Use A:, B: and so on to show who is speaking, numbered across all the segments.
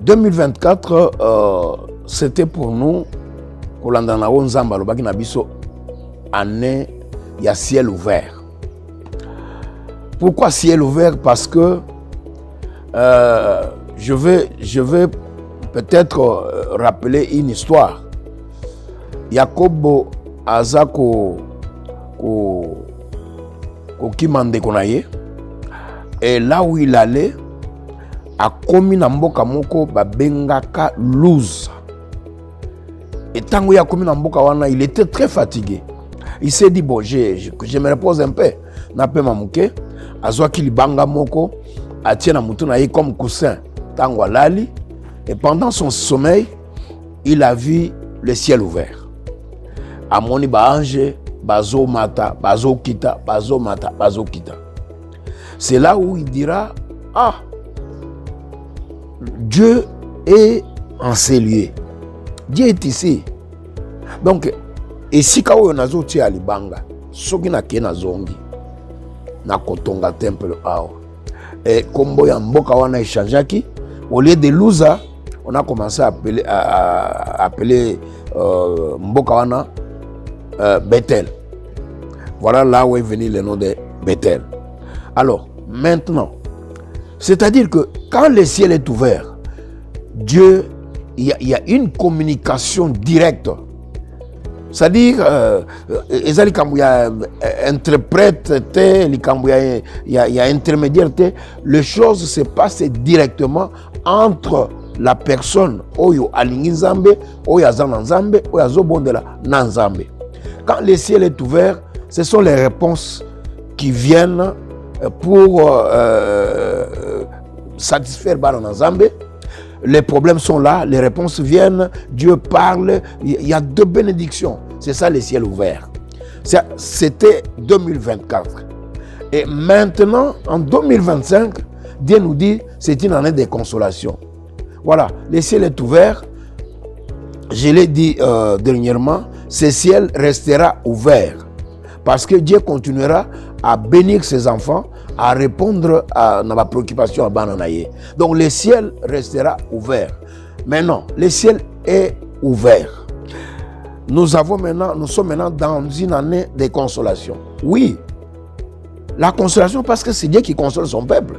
A: 2024, c'était pour nous, Kolandana Nzamba Lobaki Nabiso, année, il y a ciel ouvert. Pourquoi ciel ouvert? Parce que je vais peut-être rappeler une histoire. Yakobo Azako Kimande Konaye, et là où il allait, a commis na mboka moko babengaka Luz. Et tant qu'il a commis na mboka wana, il était très fatigué. Il s'est dit bon, je me repose un peu. Na pe mamuke, azwa kilibanga moko, atie na mutu na ye comme coussin. Tango lali, et pendant son sommeil, il a vu le ciel ouvert. Amoni ba ange, bazo mata, bazo kita, bazo mata, bazo kita. C'est là où il dira, ah, Dieu est en ces lieux. Dieu est ici. Donc, et si kawo nazo tia alibanga, soki na ke na zongi, na kotonga temple ao. Et kombo ya mboka wana échangeaki, au lieu de Luza, on a commencé à appeler mboka wana Bethel. Voilà là où est venu le nom de Bethel. Alors, maintenant, c'est-à-dire que quand le ciel est ouvert, Dieu, il y a une communication directe. C'est-à-dire, il y a interprète, il y a intermédiaire, les choses se passent directement entre la personne Oyo Alingi Nzambe, Oyo Azana Nzambe, Oyo Azobondela Nanzambe. Quand le ciel est ouvert, ce sont les réponses qui viennent pour satisfaire Bana Nzambe. Les problèmes sont là, les réponses viennent, Dieu parle, il y a deux bénédictions. C'est ça le ciel ouvert. C'était 2024. Et maintenant, en 2025, Dieu nous dit, c'est une année de consolation. Voilà, le ciel est ouvert. Je l'ai dit dernièrement, ce ciel restera ouvert. Parce que Dieu continuera à bénir ses enfants, à répondre à ma préoccupation à Bananaye. Donc le ciel restera ouvert. Maintenant, le ciel est ouvert. Nous sommes maintenant dans une année de consolation. Oui, la consolation parce que c'est Dieu qui console son peuple.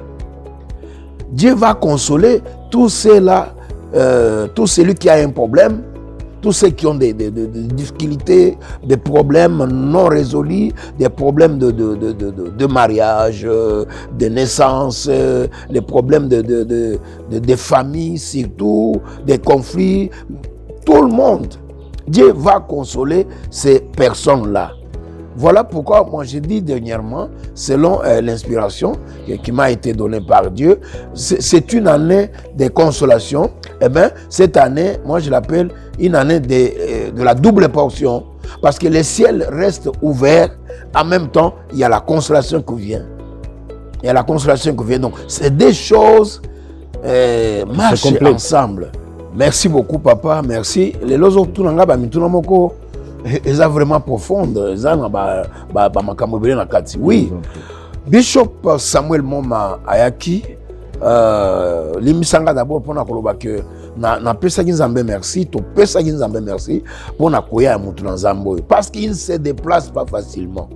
A: Dieu va consoler tous ceux-là, tout celui qui a un problème, tous ceux qui ont des difficultés, des problèmes non résolus, des problèmes de mariage, de naissance, des problèmes de famille surtout, des conflits, tout le monde. Dieu va consoler ces personnes-là. Voilà pourquoi moi j'ai dit dernièrement, selon l'inspiration qui m'a été donnée par Dieu, c'est une année de consolation. Eh bien, cette année, moi je l'appelle une année de la double portion, parce que le ciel reste ouvert, en même temps, il y a la consolation qui vient. Il y a la consolation qui vient. Donc, c'est des choses marchent ensemble. Merci beaucoup, papa. Merci. Les autres, ils sont vraiment profondes. Oui. Bishop Samuel Moma Ayaki, limisanga d'abord pour na que na pesa Nzambe merci, to pesa Nzambe merci pour na koya mutu na Nzambe parce qu'il ne se déplace pas facilement.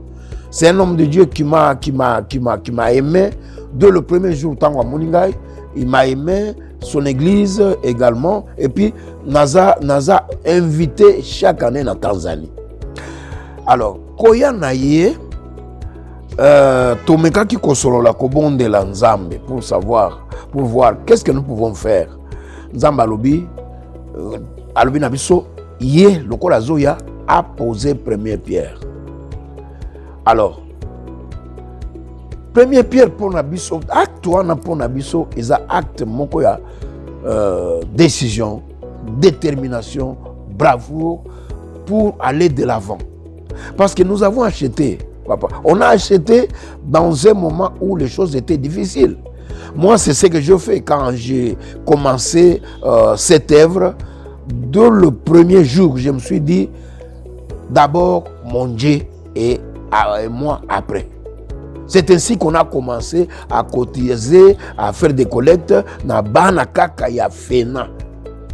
A: C'est un homme de Dieu qui m'a aimé dès le premier jour tango à Moningai. Il m'a aimé, son église également, et puis Naza invité chaque année en Tanzanie. Alors, Koya Naye, Tomeka qui kosolo la kobonde la Nzambe pour voir qu'est-ce que nous pouvons faire. Nzambe alobi nabiso, yé, lokola zoya a posé première pierre. Alors, première pierre pour Nabiso, acte wana pour Nabiso, ils ont acte moko ya décision, détermination, bravoure pour aller de l'avant. Parce que nous avons acheté, papa, on a acheté dans un moment où les choses étaient difficiles. Moi, c'est ce que je fais quand j'ai commencé cette œuvre. Dès le premier jour, je me suis dit, d'abord mon Dieu et moi après. C'est ainsi qu'on a commencé à cotiser, à faire des collectes na bana kaka ya fena.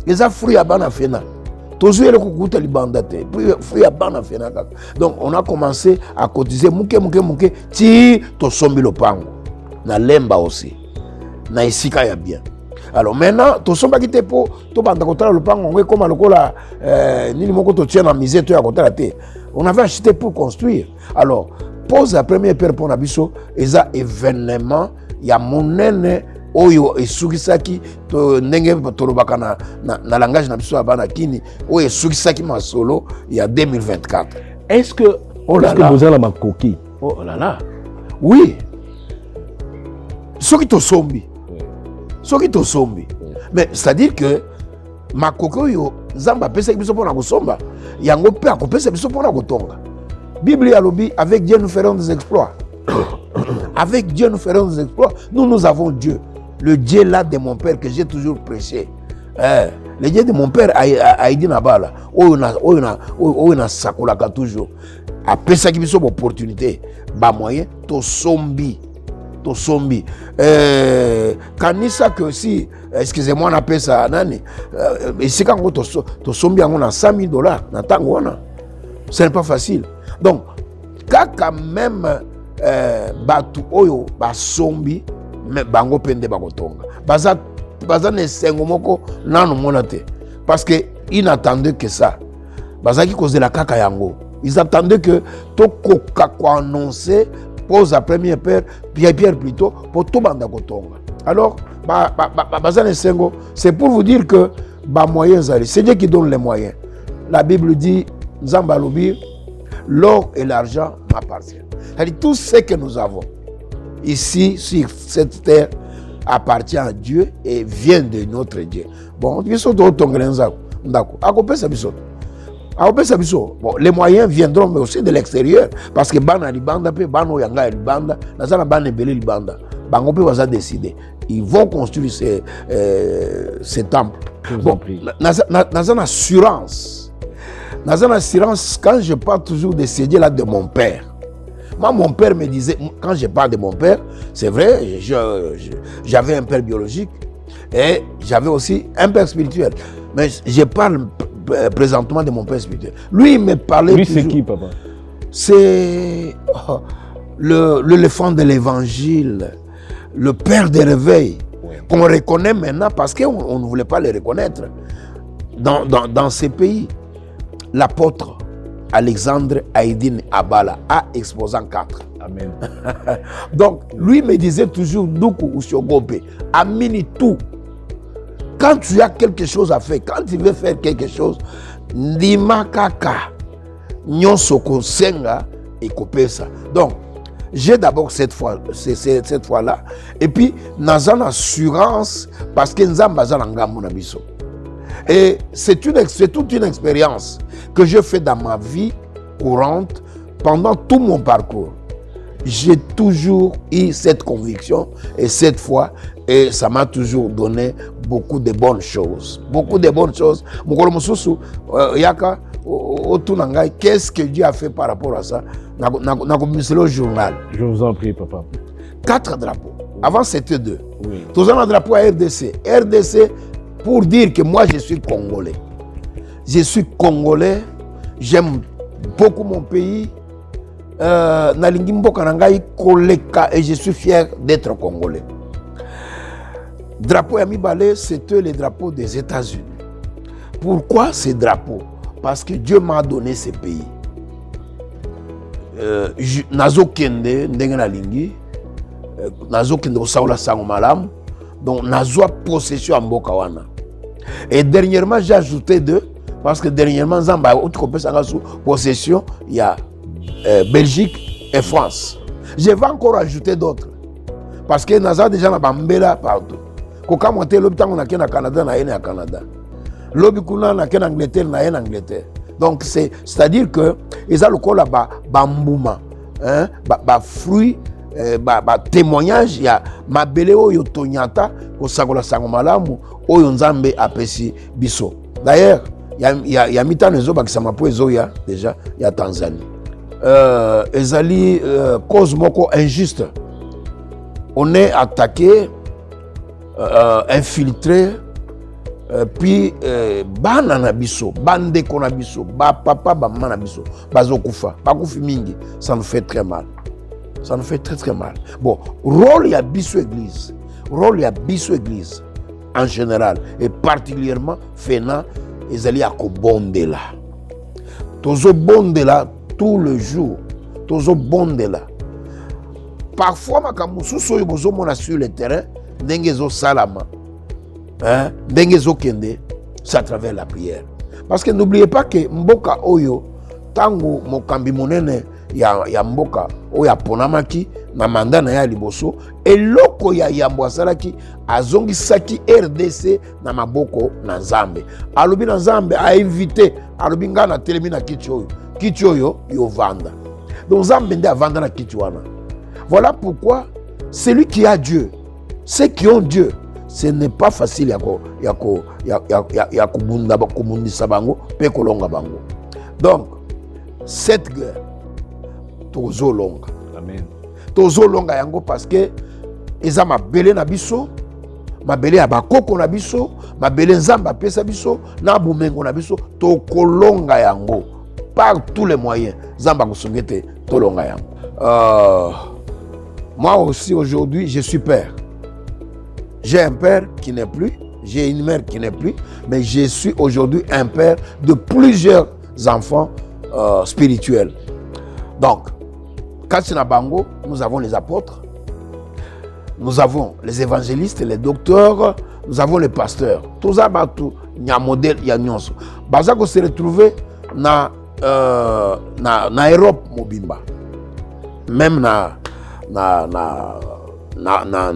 A: Les fruits à bana fena. Toujours le kukuta libanda te. Fruits à bana fena kaka. Donc on a commencé à cotiser muke ti to sombi lopango. Na lemba aussi. Na isika ya bien. Alors maintenant, to somba kite po to banda kotala lopango ngwe comme lokola nini moko to tient na misé to ya kotala te. On avait acheté pour construire. Alors pose la première pierre pour Nabiso, et ça événement, il y a mon nene, oyo et sugisaki, to nenge tolobaka na langage Nabiso abana kini, oyo et sugisaki ma solo, il y a 2024.
B: Est-ce que vous avez la coquille?
A: Oh là là, oui. Ce qui te sombi, mais c'est-à-dire que ma coquille, zamba pesa biso pour na kosomba, yango pe akopesa biso pour na kotonga. Bible a lobby, avec Dieu nous ferons des exploits. Avec Dieu nous ferons des exploits. Nous avons Dieu. Le Dieu là de mon père que j'ai toujours prêché. Le Dieu de mon père a dit Nabala. On a sakolaka toujours. Après ça, il y a une opportunité. Bah moyen, to sombi. Kanisa que aussi, excusez-moi, on appelle ça nani. Et c'est quand to sombi on a $100,000. Ce n'est pas facile. Donc, quand même, batu oyo basombi, mais bango pende bakotonga. Baza ne sengomoko nanu monate. Parce que ils n'attendaient que ça. Baza qui cause la kaka yango. Ils attendaient que toko kako annoncer pose la première pierre plutôt pour tout banda kotonga. Alors, baza ne sengo, c'est pour vous dire que ba moyens ali, c'est Dieu qui donne les moyens. La Bible dit Nzamba lobi, l'or et l'argent m'appartiennent. C'est-à-dire tout ce que nous avons ici sur cette terre appartient à Dieu et vient de notre Dieu. Bon, bon, les moyens viendront mais aussi de l'extérieur parce que bana libanda pe bano yanga libanda nazana bana belé libanda bango pe va décider. Ils vont construire ces temples. Bon, nazana assurance. Dans une assurance, quand je parle toujours de ce Dieu-là de mon père, moi, mon père me disait, quand je parle de mon père, c'est vrai, j'avais un père biologique et j'avais aussi un père spirituel. Mais je parle présentement de mon père spirituel. Lui, il me parlait.
B: Lui, c'est qui, papa?
A: C'est l'éléphant de l'évangile, le père des réveils, qu'on reconnaît maintenant parce qu'on ne voulait pas le reconnaître dans ces pays. L'apôtre Alexandre Haïdine Abala a exposant 4.
B: Amen.
A: Donc, lui me disait toujours, Doukou Usiogope, amini tout. Quand tu as quelque chose à faire, quand tu veux faire quelque chose, Ndima Kaka, Nyonsoko Senga et Kopesa. Donc, j'ai d'abord cette fois-là, et puis, Nazan assurance, parce que Nzamba Zalanga Munabiso. Et c'est toute une expérience que je fais dans ma vie courante pendant tout mon parcours. J'ai toujours eu cette conviction et cette foi et ça m'a toujours donné beaucoup de bonnes choses. Beaucoup de bonnes choses. Qu'est-ce que Dieu a fait par rapport à ça? Le journal.
B: Je vous en prie, papa.
A: 4 drapeaux. Avant, c'était 2.
B: Oui.
A: Tous un drapeau à RDC. RDC, pour dire que moi, je suis Congolais. Je suis Congolais, j'aime beaucoup mon pays. Et je suis fier d'être Congolais. Drapeau Yami Balé, c'était le drapeau des États-Unis. Pourquoi ces drapeaux? Parce que Dieu m'a donné ces pays. Nazo Kende, Ndengena Lingi, Nazo Kende Osaola Sangomalam, donc Nazo possession à Mbokawana. Et dernièrement, j'ai ajouté 2, parce que dernièrement, Zamba, sous possession, il y a Belgique et France. Je vais encore ajouter d'autres. Parce que Naza déjà na Bambela partout. Quand on est l'hôpital, on a au Canada, on a au Canada. L'hôpital, on a en Angleterre, on a en Angleterre. Donc, c'est-à-dire que, ils ont le col là-bas, bambouma, fruit, témoignage, il y a ma belle oyo tonyata, au sagola sangomalamu, oyo nzambe apesi biso. D'ailleurs, il y a mitan ezo bakisama po ezo ya déjà, il y a Tanzanie. ezali cause moko injuste. On est attaqué, infiltré, puis bana na biso, bande ko na biso, ba papa ba mama na biso, bazokufa, bakufi mingi, ça nous fait très mal. Ça nous fait très très mal. Bon, rôle ya biso église, rôle ya biso église en général et particulièrement fena ezali ya kobondela. Tozo bondela tout le jour, tozo bondela. Parfois makambo suso yo bozo mona sur le terrain ndenge zo salama. Hein, ndenge zo kende, c'est à travers la prière. Parce que n'oubliez pas que mboka oyo tango mokambi monene ya mboka oyo aponamaki na manda na ya liboso eloko ya yambo asalaki azongisaki RDC na maboko na Nzambe. Alobi na Nzambe a invité alobi nga na telemi na kiti oyo yo vanda. Donc Nzambe nde avanda na kiti wana. Voilà pourquoi celui qui a Dieu, ceux qui ont Dieu, ce n'est pas facile ya kubundisa bango pe kolonga bango. Donc cette guerre tozo longa.
B: Amen.
A: Tozo longa yango parce que eza mabele na biso, mabele ya bakoko na biso, mabele Nzambe apesa biso na bumengo na biso, to kolonga yango par tous les moyens. Nzambe akusungete to longa yango. Moi aussi aujourd'hui, je suis père. J'ai un père qui n'est plus, j'ai une mère qui n'est plus, mais je suis aujourd'hui un père de plusieurs enfants spirituels. Donc, Katsina Bango, nous avons les apôtres, nous avons les évangélistes, les docteurs, nous avons les pasteurs. Tout ça, il y a un modèle, il y a un nyonso. Bazako se retrouver na Europe mobimba, même na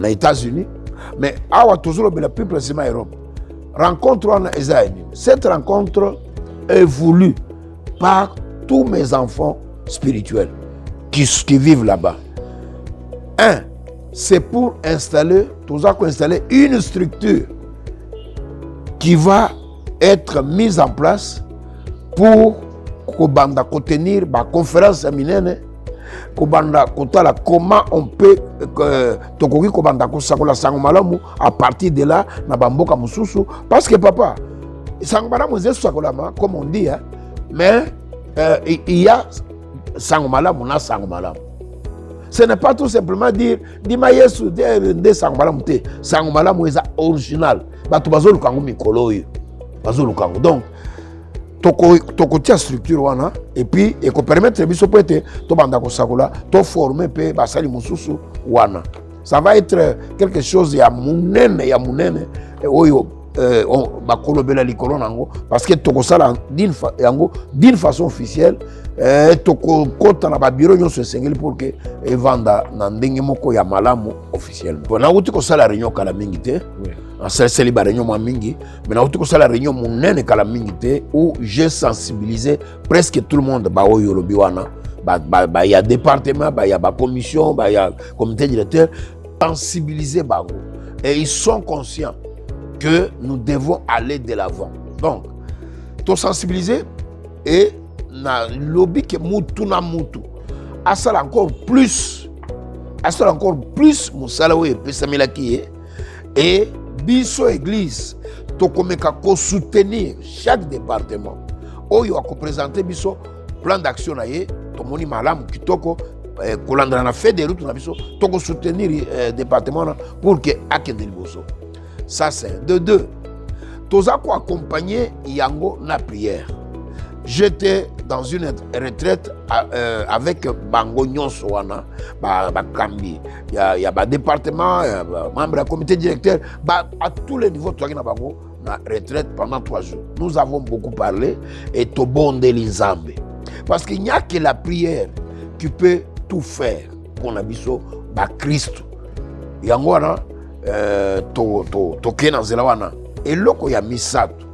A: États-Unis. Mais awa toujours le plus précisément Europe. Rencontre en Israël. Cette rencontre est voulue par tous mes enfants spirituels qui vivent là-bas. Un, c'est pour installer une structure qui va être mise en place pour contenir la conférence séminaire. Comment on peut à partir de là parce que papa comme on dit, hein, mais il y a sangomalamu na sangomalamu. Ce n'est pas tout simplement dire dima yesu de sangomalamu te, sangomalamu est original batu bazolukango mikolo oyo bazolukango. Donc tokotia structure wana et puis et ko permettre biso peut-être to banda ko sakola to former pe basali mususu wana. Ça va être quelque chose ya munene oyo bakolo bela likolo nango parce que tokosala d'une façon officielle tokokota na ba bureau nyonso esengeli pour que evanda na ndenge moko ya malamu officiellement. Bona uti kosala réunion kala mingi te. C'est la réunion mingi, mais on a la réunion monene kala mingi te où j'ai sensibilisé presque tout le monde. Il y a département, il y a commission, il y a comité directeur, sensibiliser bango. Et ils sont conscients que nous devons aller de l'avant. Donc, tout sensibiliser et na lobby que mutu na mutu. Asala encore plus musala et pesamela qui est et biso église tokomeka ko soutenir chaque département oyo ako présenter biso plan d'action na ye tomoni malamu kitoko kolandra na fait des routes na biso toko soutenir département pour que akende liboso. Ça c'est de deux. Toza ko accompagner yango na prière. J'étais dans une retraite avec Bango Nyonso wana, Kambi, il y a département, membre du comité directeur, à tous les niveaux, tu as Bango, na retraite pendant 3 jours. Nous avons beaucoup parlé et to bondé les Nzambe. Parce qu'il n'y a que la prière qui peut tout faire pour l'abisso, Christ. Yango wana, to kena zela wana, et loko ya misato.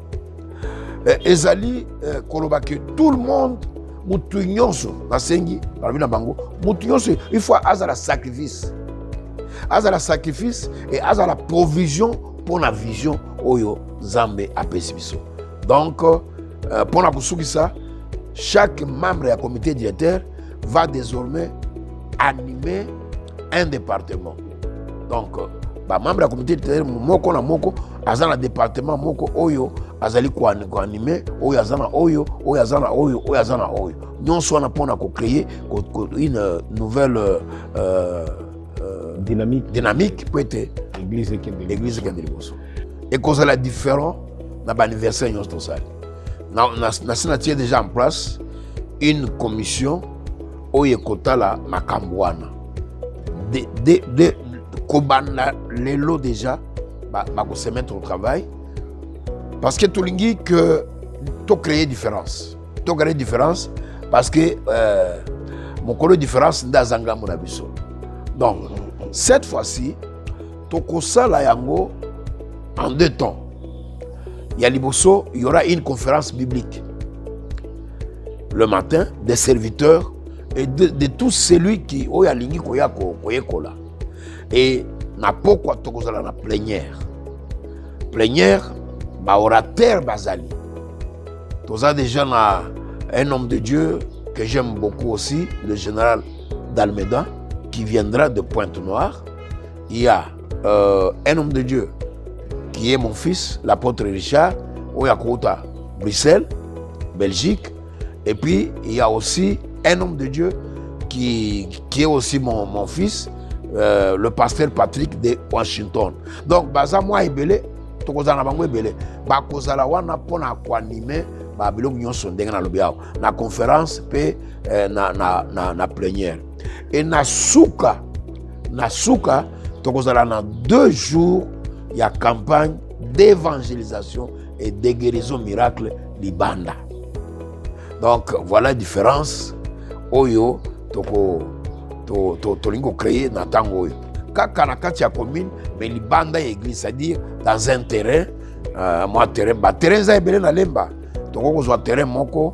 A: Ezali koloba que tout le monde mutu nyonso nasengi balabina bango mutu nyonso il faut azala sacrifice et azala provision pour la vision oyo Nzambe apesi biso. Donc pour na kusukisa chaque membre du comité directeur va désormais animer un département. Donc, membre de la communauté littéraire, moko na moko, azana département moko oyo, azali ko animer, oyo azana oyo, oyo azana oyo, oyo azana oyo. Nous sommes pour créer une nouvelle dynamique pour être l'église Kendriboso. Et qu'on a différent dans l'anniversaire de notre salle. Nous avons déjà en place une commission où il y a la Makambouana. De Kobana Lelo déjà, se mettre au travail. Parce que tout le monde que tu crées différence. Tu crées différence parce que mon colère différence dans Zanga Monabiso. Donc, cette fois-ci, Tokosa la yango en 2 temps. Il y aura une conférence biblique le matin des serviteurs et de tous celui qui oya lingi koyekola. Et na pokwa tokozala na plénière. Plénière, orateur bazali. Toza déjà na un homme de Dieu que j'aime beaucoup aussi, le général d'Almeida, qui viendra de Pointe-Noire. Il y a un homme de Dieu qui est mon fils, l'apôtre Richard, Oyakota, Bruxelles, Belgique. Et puis, il y a aussi un homme de Dieu qui est aussi mon fils, le pasteur Patrick de Washington. Donc, baza moi ebele, tokozana bango ebele. Ba kozala wana pona ko animer ba biloko nyonso ndenge na lobiao. Na conférence pe na plénière. Et na suka tokozala na 2 jours il y a campagne d'évangélisation et de guérison miracle libanda. Donc voilà la différence. Oyo tolingo créer na tango oyo. Kaka na kati ya commune mais libanda église, c'est-à-dire dans un terrain moi terrain za ebele na lemba. Toko kozwa terrain moko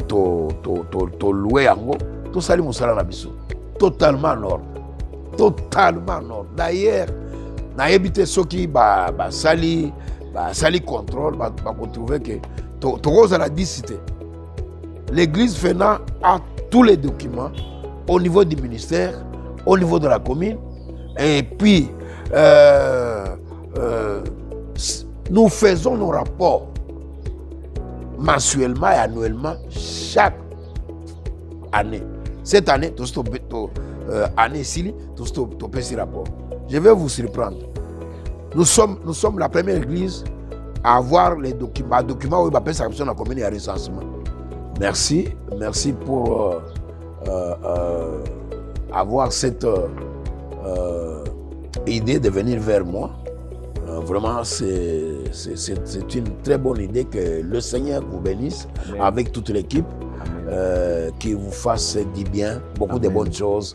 A: to louer yango, to sali musala na biso. Totalement en ordre. Totalement en ordre. D'ailleurs, na ebité soki sali contrôle ba trouver que tokoza la dicité. L'église FENA a tous les documents au niveau du ministère, au niveau de la commune. Et puis, nous faisons nos rapports mensuellement et annuellement chaque année. Cette année, année ici, tout petit rapport. Je vais vous surprendre. Nous sommes la première église à avoir les documents où il va passer la commune la commune et à recensement. Merci pour avoir cette idée de venir vers moi. Vraiment, c'est une très bonne idée que le Seigneur vous bénisse. Amen. Avec toute l'équipe, qui vous fasse du bien, beaucoup Amen. De bonnes choses.